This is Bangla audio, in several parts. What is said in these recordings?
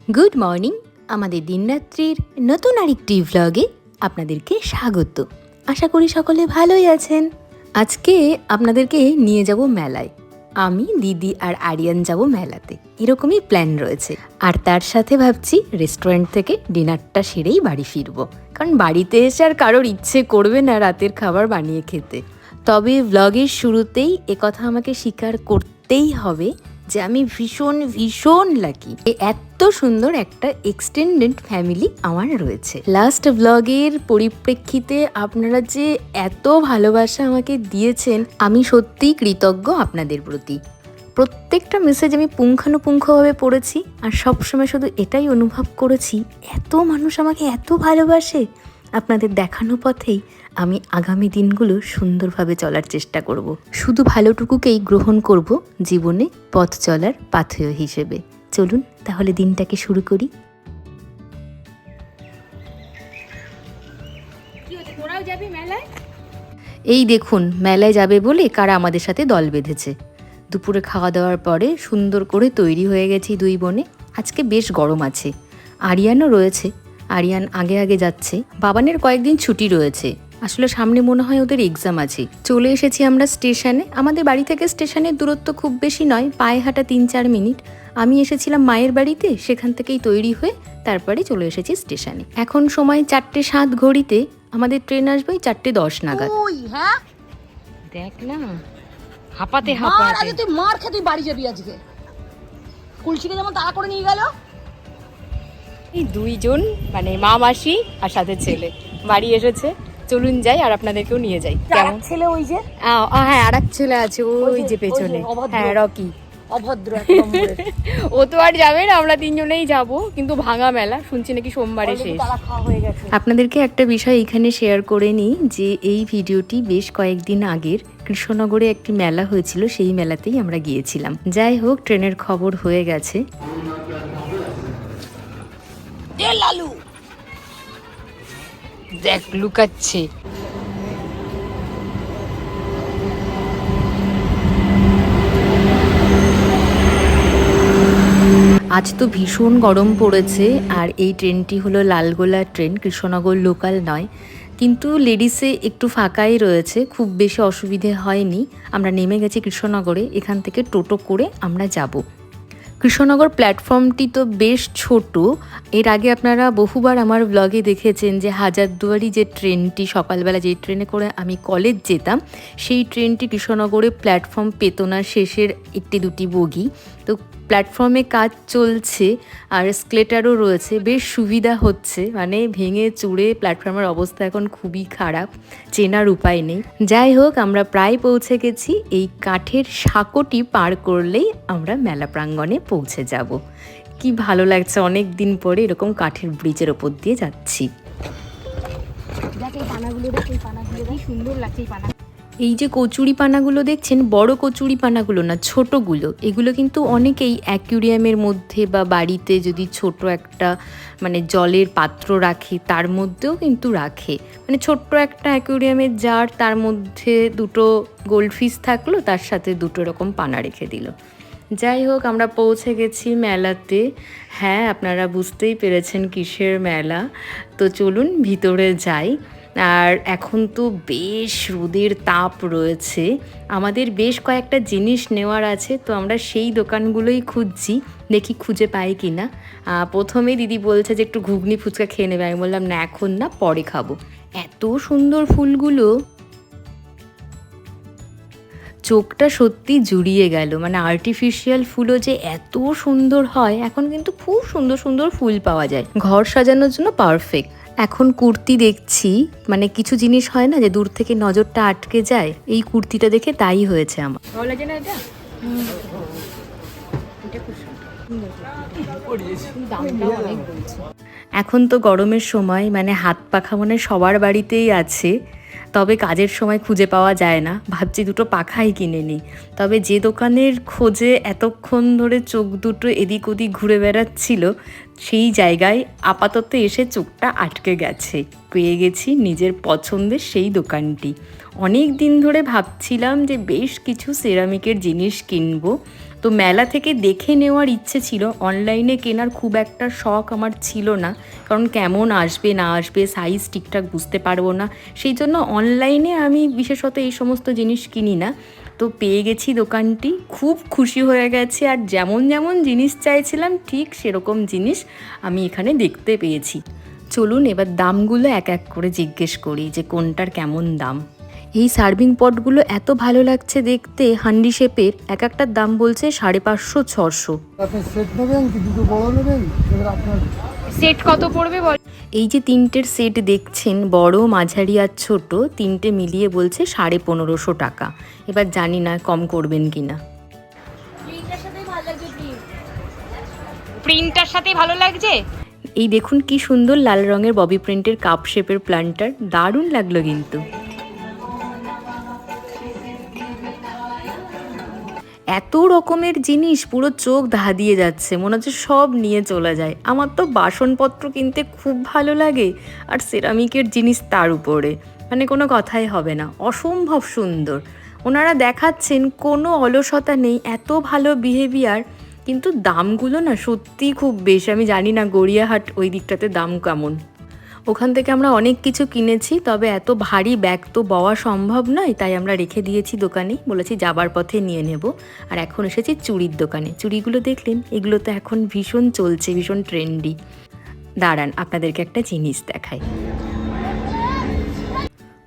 Good morning. আমাদের দিনরাত্রির নতুন আরেকটি ভ্লগে আপনাদেরকে স্বাগত। আশা করি সকলে ভালোই আছেন। আজকে আপনাদেরকে নিয়ে যাব মেলায়। আমি, দিদি আর আরিয়ান যাব মেলাতে, এরকমই প্ল্যান রয়েছে। আর তার সাথে ভাবছি রেস্টুরেন্ট থেকে ডিনারটা সেরেই বাড়ি ফিরবো, কারণ বাড়িতে এসে আর কারোর ইচ্ছে করবে না রাতের খাবার বানিয়ে খেতে। তবে ভ্লগের শুরুতেই একথা আমাকে স্বীকার করতেই হবে যে আমি ভীষণ ভীষণ লাকি। এত সুন্দর একটা এক্সটেন্ডেড ফ্যামিলি আমার রয়েছে। লাস্ট ভ্লগের পরিপ্রেক্ষিতে আপনারা যে এত ভালোবাসা আমাকে দিয়েছেন, আমি সত্যিই কৃতজ্ঞ আপনাদের প্রতি। প্রত্যেকটা মেসেজ আমি পুঙ্খানুপুঙ্খভাবে পড়েছি, আর সবসময় শুধু এটাই অনুভব করেছি, এত মানুষ আমাকে এত ভালোবাসে। আপনাদের দেখানো পথেই আমি আগামী দিনগুলো সুন্দরভাবে চলার চেষ্টা করব। শুধু ভালোটুকুকেই গ্রহণ করব জীবনে পথ চলার পাথেয় হিসেবে। চলুন তাহলে দিনটাকে শুরু করি। এই দেখুন, মেলায় যাবে বলে কারা আমাদের সাথে দল বেঁধেছে। দুপুরে খাওয়া দাওয়ার পরে সুন্দর করে তৈরি হয়ে গেছি দুই বোনে। আজকে বেশ গরম আছে। আরিয়ানও রয়েছে। আরিয়ান আগে আগে যাচ্ছে। বাবানের কয়েকদিন ছুটি রয়েছে, আসলে সামনে মনে হয় ওদের এক্সাম আছে। চলে এসেছি আমরা স্টেশনে। আমাদের বাড়ি থেকে স্টেশনের দূরত্ব খুব বেশি নয়, পায়ে হাঁটা 3-4 মিনিট। আমি এসেছিলাম মায়ের বাড়িতে, সেখান থেকেই তৈরি হয়ে তারপরে চলে এসেছি স্টেশনে। এখন সময় 4:07 ঘড়িতে। আমাদের ট্রেন আসবে 4:10 নাগাদ। হ্যাঁ দেখ না, হাঁপাতে হাঁপাতে তুই মার খেয়ে তুই বাড়ি যাবি আজকে। কুলসিকে যেমন তাড়া করে নিয়ে গেল। এই দুইজন মানে মা মাসি আর সাথে ছেলে বাড়ি এসেছে। চলুন যাই আর আপনাদেরকেও নিয়ে যাই। কেমন ছেলে ওই যে? হ্যাঁ, আর এক ছেলে আছে ওই যে পেছনে। হ্যাঁ, রকি। অভদ্র এক নম্বরের। ও তো আর যাবে না, আমরা তিনজনেই যাব। কিন্তু ভাঙা মেলা, শুনছি নাকি সোমবারে শেষ। আপনাদেরকে একটা বিষয় এখানে শেয়ার করে নিই যে এই ভিডিওটি বেশ কয়েকদিন আগের কৃষ্ণনগরে একটি মেলা হয়েছিল, সেই মেলাতেই আমরা গিয়েছিলাম। যাই হোক, ট্রেনের খবর হয়ে গেছে। লালু দেখ লুকাচ্ছে। আজ তো ভীষণ গরম পড়েছে। আর এই ট্রেনটি হলো লালগোলা ট্রেন, কৃষ্ণনগর লোকাল নয়। কিন্তু লেডিসে একটু ফাঁকাই রয়েছে, খুব বেশি অসুবিধে হয়নি। আমরা নেমে গেছি কৃষ্ণনগরে। এখান থেকে টোটো করে আমরা যাব। কৃষ্ণনগর প্ল্যাটফর্মটি তো বেশ ছোট। এর আগে আপনারা বহুবার আমার ব্লগে দেখেছেন যে হাজারদুয়ারি যে ট্রেনটি, সকালবেলা যে ট্রেনে করে আমি কলেজ যেতাম, সেই ট্রেনটি কৃষ্ণনগরে প্ল্যাটফর্ম পেত না, শেষের 1-2টি বগি। তো প্ল্যাটফর্মে কাজ চলছে আর স্কেলেটারও রয়েছে, বেশ সুবিধা হচ্ছে। মানে ভেঙে চুড়ে প্ল্যাটফর্মের অবস্থা এখন খুবই খারাপ, চেনার উপায় নেই। যাই হোক, আমরা প্রায় পৌঁছে গেছি। এই কাঠের সাঁকোটি পার করলেই আমরা মেলা প্রাঙ্গণে পৌঁছে যাব। কি ভালো লাগছে, অনেক দিন পরে এরকম কাঠের ব্রিজের ওপর দিয়ে যাচ্ছি। সুন্দর লাগছে এই যে কচুরি পানাগুলো দেখছেন, বড় কচুরি পানাগুলো না, ছোটগুলো। এগুলো কিন্তু অনেকেই অ্যাকুরিয়ামের মধ্যে বা বাড়িতে যদি ছোট একটা মানে জলের পাত্র রাখে, তার মধ্যেও কিন্তু রাখে। মানে ছোট্ট একটা অ্যাকুরিয়ামের জার, তার মধ্যে 2টো গোল্ডফিশ থাকলো, তার সাথে 2টো এরকম পানা রেখে দিল। যাই হোক, আমরা পৌঁছে গেছি মেলাতে। হ্যাঁ, আপনারা বুঝতেই পেরেছেন কিসের মেলা। তো চলুন ভিতরে যাই। আর এখন তো বেশ রোদের তাপ রয়েছে। আমাদের বেশ কয়েকটা জিনিস নেওয়ার আছে, তো আমরা সেই দোকানগুলোই খুঁজছি, দেখি খুঁজে পাই কি না। প্রথমে দিদি বলছে যে একটু ঘুগনি ফুচকা খেয়ে নেবে। আমি বললাম না, এখন না, পরে খাবো। এত সুন্দর ফুলগুলো, চোখটা সত্যি জুড়িয়ে গেল। মানে আর্টিফিশিয়াল ফুলও যে এত সুন্দর হয়, এখন কিন্তু খুব সুন্দর সুন্দর ফুল পাওয়া যায়, ঘর সাজানোর জন্য পারফেক্ট। এখন কুর্তি দেখছি, মানে কিছু জিনিস হয় না যে দূর থেকে নজরটা আটকে যায়, এই কুর্তিটা দেখে তাই হয়েছে আমার। ভালো লাগে না এটা? এখন তো গরমের সময়, মানে হাত পাখা মনে সবার বাড়িতেই আছে, তবে কাজের সময় খুঁজে পাওয়া যায় না। ভাবছি 2টো পাখাই কিনে নিই। তবে যে দোকানের খোঁজে এতক্ষণ ধরে চোখ দুটো এদিক ওদিক ঘুরে বেড়াচ্ছিল, সেই জায়গায় আপাতত এসে চোখটা আটকে গেছে। পেয়ে গেছি নিজের পছন্দের সেই দোকানটি। অনেক দিন ধরে ভাবছিলাম যে বেশ কিছু সেরামিকের জিনিস কিনবো, তো মেলা থেকে দেখে নেওয়ার ইচ্ছে ছিল, অনলাইনে কেনার খুব একটা শখ আমার ছিল না, কারণ কেমন আসবে না আসবে সাইজ ঠিকঠাক বুঝতে পারবো না, সেই জন্য অনলাইনে আমি বিশেষত এই সমস্ত জিনিস কিনি না। তো পেয়ে গেছি দোকানটি, খুব খুশি হয়ে গেছে, আর যেমন যেমন জিনিস চাইছিলাম ঠিক সেরকম জিনিস আমি এখানে দেখতে পেয়েছি। চলুন এবার দামগুলো এক এক করে জিজ্ঞেস করি যে কোনটার কেমন দাম। এই সার্ভিং পটগুলো এত ভালো লাগছে দেখতে, হান্ডি শেপের, এক একটার দাম বলছে 550-600। আপনি সেট নেবেন কি দুটো বড় নেবেন সেটা আপনার। সেট কত পড়বে বল? এই যে তিনটের সেট দেখছেন, বড় মাঝারি আর ছোট, তিনটে মিলিয়ে বলছে 1550 টাকা। এবার জানি না কম করবেন কিনা। প্রিন্টটার সাথেই ভালো লাগছে। এই দেখুন কি সুন্দর লাল রঙের ববি প্রিন্টের কাপ শেপের প্লান্টার, দারুণ লাগলো কিন্তু। এত রকমের জিনিস, পুরো চোখ ধাঁধিয়ে যাচ্ছে, মনে হচ্ছে সব নিয়ে চলে যায়। আমার তো বাসনপত্র কিনতে খুব ভালো লাগে, আর সেরামিকের জিনিস তার উপরে, মানে কোনো কথাই হবে না, অসম্ভব সুন্দর। ওনারা দেখাচ্ছেন কোনো অলসতা নেই, এত ভালো বিহেভিয়ার, কিন্তু দামগুলো না সত্যিই খুব বেশি। আমি জানি না গড়িয়াহাট ওই দিকটাতে দাম কেমন। ওখান থেকে আমরা অনেক কিছু কিনেছি, তবে এত ভারী ব্যাগ তো বওয়া সম্ভব নয়, তাই আমরা রেখে দিয়েছি দোকানেই, বলেছি যাবার পথে নিয়ে নেব। আর এখন এসেছি চুড়ির দোকানে। চুড়িগুলো দেখলেন, এগুলো তো এখন ভীষণ চলছে, ভীষণ ট্রেন্ডি। দাঁড়ান আপনাদেরকে একটা জিনিস দেখাই।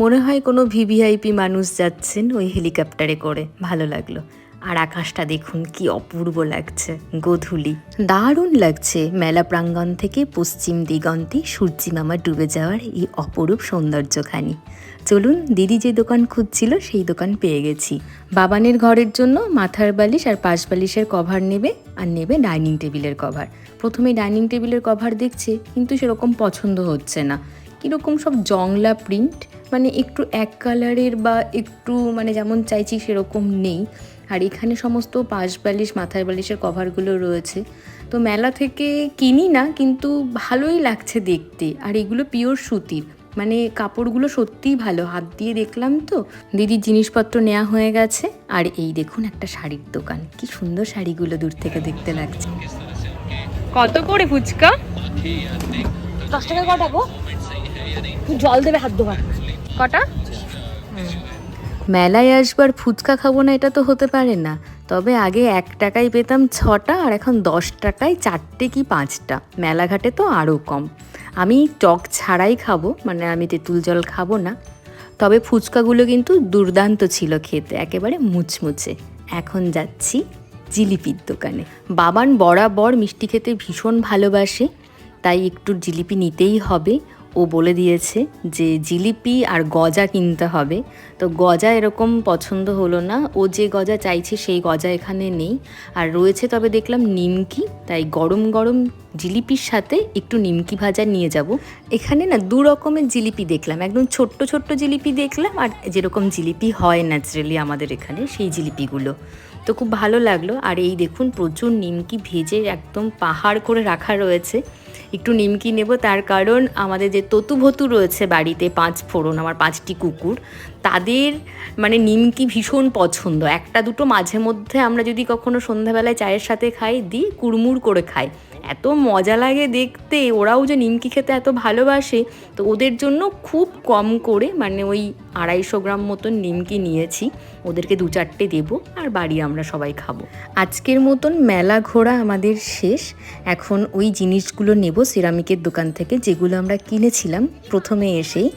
মনে হয় কোনো ভিভিআইপি মানুষ যাচ্ছেন ওই হেলিকপ্টারে করে, ভালো লাগলো। আর আকাশটা দেখুন কি অপূর্ব লাগছে, গোধূলি দারুণ লাগছে। মেলা প্রাঙ্গণ থেকে পশ্চিম দিগন্তে সূর্যিমামা ডুবে যাওয়ার এই অপরূপ সৌন্দর্যখানি। চলুন, দিদি যে দোকান খুঁজছিল সেই দোকান পেয়ে গেছি। বাবানের ঘরের জন্য মাথার বালিশ আর পাশ বালিশের কভার নেবে, আর নেবে ডাইনিং টেবিলের কভার। প্রথমে ডাইনিং টেবিলের কভার দেখছে, কিন্তু সেরকম পছন্দ হচ্ছে না, কীরকম সব জংলা প্রিন্ট, মানে একটু এক কালারের বা একটু মানে যেমন চাইছি সেরকম নেই। আর এখানে সমস্ত পাশ বালিশ মাথার বালিশের কভারগুলো রয়েছে। তো মেলা থেকে কিনি না, কিন্তু ভালোই লাগছে দেখতে। আর এগুলো পিওর সুতির, মানে কাপড়গুলো সত্যিই ভালো, হাত দিয়ে দেখলাম তো। দিদির জিনিসপত্র নেওয়া হয়ে গেছে। আর এই দেখুন একটা শাড়ির দোকান, কি সুন্দর শাড়িগুলো দূর থেকে দেখতে লাগছে। কত করে ফুচকা? 10 টাকা কটা গো? জল দেবে হাত ধোয়া কটা? মেলায় আসবার ফুচকা খাবো না এটা তো হতে পারে না। তবে আগে 1 টাকায় পেতাম 6টা, আর এখন 10 টাকায় 4টে কি 5টা। মেলাঘাটে তো আরও কম। আমি টক ছাড়াই খাবো, মানে আমি তেঁতুল জল খাবো না। তবে ফুচকাগুলো কিন্তু দুর্দান্ত ছিল খেতে, একেবারে মুচমুচে। এখন যাচ্ছি জিলিপির দোকানে। বাবান বরাবর মিষ্টি খেতে ভীষণ ভালোবাসে, তাই একটু জিলিপি নিতেই হবে। ও বলে দিয়েছে যে জিলিপি আর গজা কিনতে হবে। তো গজা এরকম পছন্দ হলো না, ও যে গজা চাইছে সেই গজা এখানে নেই। আর রয়েছে তবে দেখলাম নিমকি, তাই গরম গরম জিলিপির সাথে একটু নিমকি ভাজা নিয়ে যাব। এখানে না 2 রকমের জিলিপি দেখলাম, একদম ছোট্ট ছোট্ট জিলিপি দেখলাম, আর যেরকম জিলিপি হয় ন্যাচারালি আমাদের এখানে সেই জিলিপিগুলো। তো খুব ভালো লাগলো। আর এই দেখুন প্রচুর নিমকি ভেজে একদম পাহাড় করে রাখা রয়েছে। একটু নিমকি নেব, তার কারণ আমাদের যে ততুভতু রয়েছে বাড়িতে, 5 ফোড়ন, আমার 5টি কুকুর, তাদের মানে নিমকি ভীষণ পছন্দ। একটা দুটো মাঝে মধ্যে আমরা যদি কখনো সন্ধ্যাবেলায় চায়ের সাথে খাই, দিই কুড়মুড় করে খাই, এত মজা লাগে দেখতে। ওরাও যে নিমকি খেতে এত ভালোবাসে, তো ওদের জন্য খুব কম করে মানে ওই 250 গ্রাম মতন নিমকি নিয়েছি। ওদেরকে 2-4টে দেবো, আর বাড়ি আমরা সবাই খাবো। আজকের মতন মেলা ঘোরা আমাদের শেষ। এখন ওই জিনিসগুলো নেব সিরামিকের দোকান থেকে, যেগুলো আমরা কিনেছিলাম প্রথমে এসেই।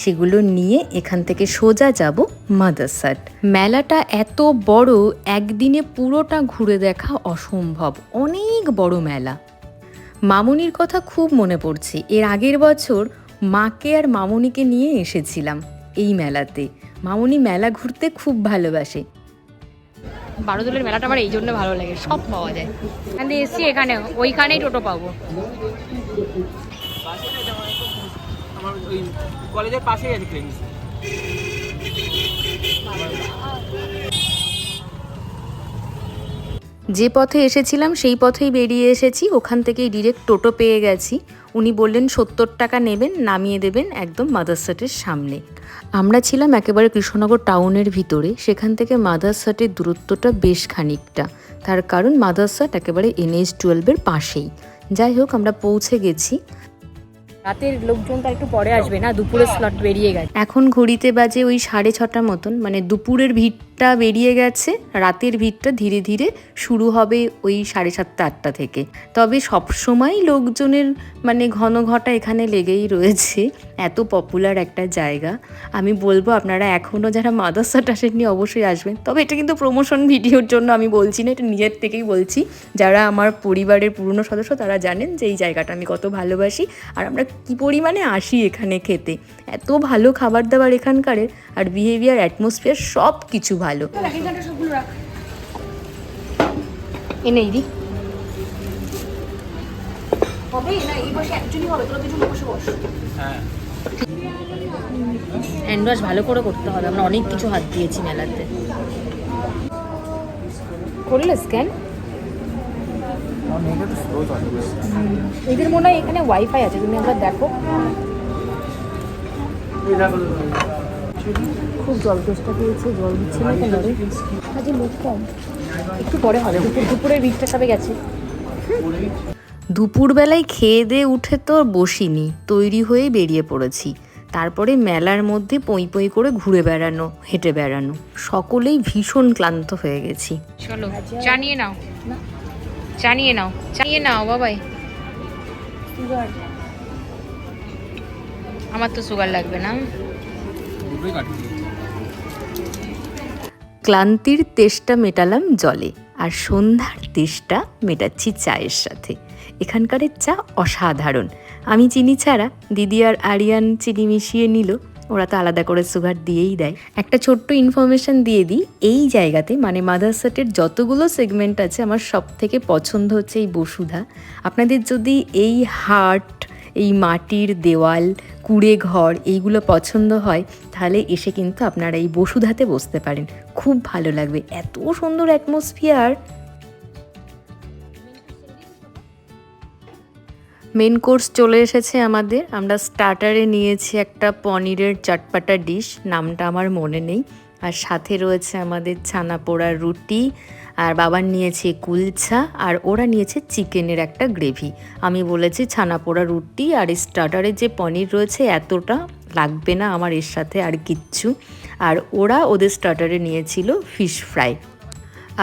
সেগুলো নিয়ে এখান থেকে সোজা যাব মাদারসাট। মেলাটা এত বড়, একদিনে পুরোটা ঘুরে দেখা অসম্ভব, অনেক বড় মেলা। মামুনির কথা খুব মনে পড়ছে। এর আগের বছর মাকে আর মামুনিকে নিয়ে এসেছিলাম এই মেলাতে। মামুনি মেলা ঘুরতে খুব ভালোবাসে। বারোদলের মেলাটা আমার এই জন্য ভালো লাগে, সব পাওয়া যায়। আমি এসছি এখানে, ওইখানেই টোটো পাবো। আমার ওই কলেজের পাশেই আছে ক্লিনিক। যে পথে এসেছিলাম সেই পথেই বেরিয়ে এসেছি, ওখান থেকেই ডিরেক্ট টোটো পেয়ে গেছি। উনি বললেন 70 টাকা নেবেন, নামিয়ে দেবেন একদম মাদারসাটের সামনে। আমরা ছিলাম একেবারে কৃষ্ণনগর টাউনের ভিতরে, সেখান থেকে মাদারসাটের দূরত্বটা বেশ খানিকটা। তার কারণ মাদারসাট একেবারে NH-12 পাশেই। যাই হোক, আমরা পৌঁছে গেছি। রাতের লোকজন তো একটু পরে আসবে না, দুপুরের স্লট বেরিয়ে গেছে। এখন ঘড়িতে বাজে ওই 6:30 মতন, মানে দুপুরের ভিড়টা বেরিয়ে গেছে, রাতের ভিড়টা ধীরে ধীরে শুরু হবে ওই 7:30-8টা থেকে। তবে সবসময় লোকজনের মানে ঘন ঘটা এখানে লেগেই রয়েছে, এত পপুলার একটা জায়গা। আমি বলবো আপনারা এখনও যারা মাদারসাট আসেননি অবশ্যই আসবেন। তবে এটা কিন্তু প্রমোশন ভিডিওর জন্য আমি বলছি না, এটা নিজের থেকেই বলছি। যারা আমার পরিবারের পুরনো সদস্য তারা জানেন যে এই জায়গাটা আমি কত ভালোবাসি আর আমরা কী পরিমাণে আসি এখানে খেতে। এত ভালো খাবার দাবার এখানকারের, আর বিহেভিয়ার, অ্যাটমসফিয়ার সব কিছু ভালো। এনেই দি হবে না, এই বসে একজনই হবে, তোরা দুজন বসে বস। হ্যাঁ, হ্যান্ড ওয়াশ ভালো করে করতে হবে, আমরা অনেক কিছু হাত দিয়েছি মেলাতে। করলে স্ক্যান? এদের মনে হয় এখানে ওয়াইফাই আছে, তুমি একবার দেখো। খুব জল তেষ্টা পেয়েছে, জল দিচ্ছে না কেন রে? আজ লোক কম, একটু পরে হবে, দুপুরের ভিড়টা সবে গেছে। দুপুরবেলায় খেয়ে দিয়ে উঠে তো বসিনি, তৈরি হয়ে বেরিয়ে পড়েছি। তারপরে মেলার মধ্যে পঁই পঁই করে ঘুরে বেড়ানো, হেঁটে বেড়ানো, সকলেই ভীষণ ক্লান্ত হয়ে গেছি। চলো জানিয়ে নাও, জানিয়ে নাও, জানিয়ে নাও বাবাই। আমার তো সুগার লাগবে না। দুটোই কাটছি। ক্লান্তির তেষ্টা মেটালাম জলে, আর সন্ধ্যার তেষ্টা মেটাচ্ছি চায়ের সাথে। এখানকারের চা অসাধারণ। আমি চিনি ছাড়া, দিদি আর আরিয়ান চিনি মিশিয়ে নিল, ওরা তো আলাদা করে সুগার দিয়েই দেয়। একটা ছোট্ট ইনফরমেশন দিয়ে দিই, এই জায়গাতে মানে মাদারসাটের যতগুলো সেগমেন্ট আছে আমার সব থেকে পছন্দ হচ্ছে এই বসুধা। আপনাদের যদি এই হাট, এই মাটির দেওয়াল, কুড়ে ঘর এইগুলো পছন্দ হয় তাহলে এসে কিন্তু আপনারা এই বসুধাতে বসতে পারেন, খুব ভালো লাগবে, এত সুন্দর অ্যাটমসফিয়ার। মেন কোর্স চলে এসেছে আমাদের। আমরা স্টার্টারে নিয়েছি একটা পনিরের চটপাটা ডিশ, নামটা আমার মনে নেই, আর সাথে রয়েছে আমাদের ছানা পোড়ার রুটি, আর বাবার নিয়েছে কুলচা, আর ওরা নিয়েছে চিকেনের একটা গ্রেভি। আমি বলেছি ছানা পোড়া রুটি আর স্টার্টারে যে পনির রয়েছে এতটা লাগবে না আমার এর সাথে আর কিচ্ছু। আর ওরা ওদের স্টার্টারে নিয়েছিল ফিশ ফ্রাই।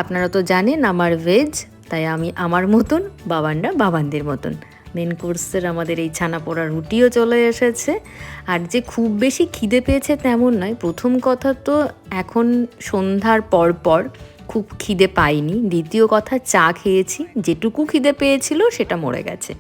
আপনারা তো জানেন আমার ভেজ, তাই আমি আমার মতন, বাবানরা বাবানদের মতন। মেন কোর্সের আমাদের এই ছানা পোড়া রুটিও চলে এসেছে। আর যে খুব বেশি খিদে পেয়েছে তেমন নয়। প্রথম কথা তো এখন সন্ধ্যার পর পর খুব খিদে পাইনি, দ্বিতীয় কথা চা খেয়েছি, যেটুকু খিদে পেয়েছিল সেটা মরে গেছে।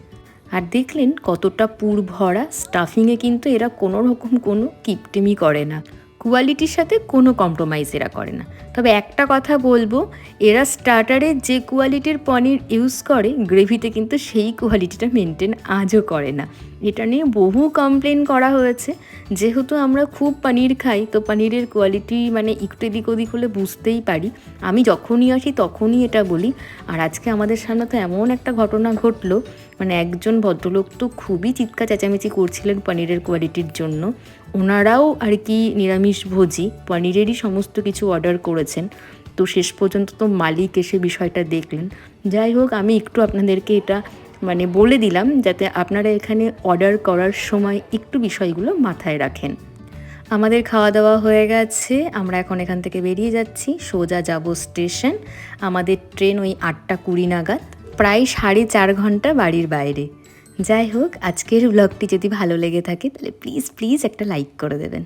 আর দেখলেন কতটা পুর ভরা, স্টাফিংয়ে কিন্তু এরা কোনো রকম কোনো কিপটিমি করে না, কোয়ালিটির সাথে কোনো কম্প্রোমাইজ এরা করে না। তবে একটা কথা বলবো, এরা স্টার্টারে যে কোয়ালিটির পনির ইউজ করে গ্রেভিতে কিন্তু সেই কোয়ালিটিটা মেনটেন আজও করে না। এটা নিয়ে বহু কমপ্লেন করা হয়েছে। যেহেতু আমরা খুব পনির খাই, তো পনিরের কোয়ালিটি মানে একটু এদিক ওদিক হলে বুঝতেই পারি। আমি যখনই আসি তখনই এটা বলি। আর আজকে আমাদের সামনে তো এমন একটা ঘটনা ঘটলো, মানে একজন ভদ্রলোক তো খুবই চিৎকার চেঁচামেচি করছিলেন পনিরের কোয়ালিটির জন্য। ওনারাও আর কি নিরামিষভোজী, পনিরেরই সমস্ত কিছু অর্ডার করেছেন। তো শেষ পর্যন্ত তো মালিক এসে বিষয়টা দেখলেন। যাই হোক, আমি একটু আপনাদেরকে এটা মানে বলে দিলাম যাতে আপনারা এখানে অর্ডার করার সময় একটু বিষয়গুলো মাথায় রাখেন। আমাদের খাওয়া দাওয়া হয়ে গেছে, আমরা এখন এখান থেকে বেরিয়ে যাচ্ছি, সোজা যাব স্টেশন। আমাদের ট্রেন ওই 8:20 নাগাদ, প্রায় 4.5 ঘন্টা বাড়ির বাইরে। যাই হোক, আজকের ব্লগটি যদি ভালো লেগে থাকে তাহলে প্লিজ একটা লাইক করে দেবেন।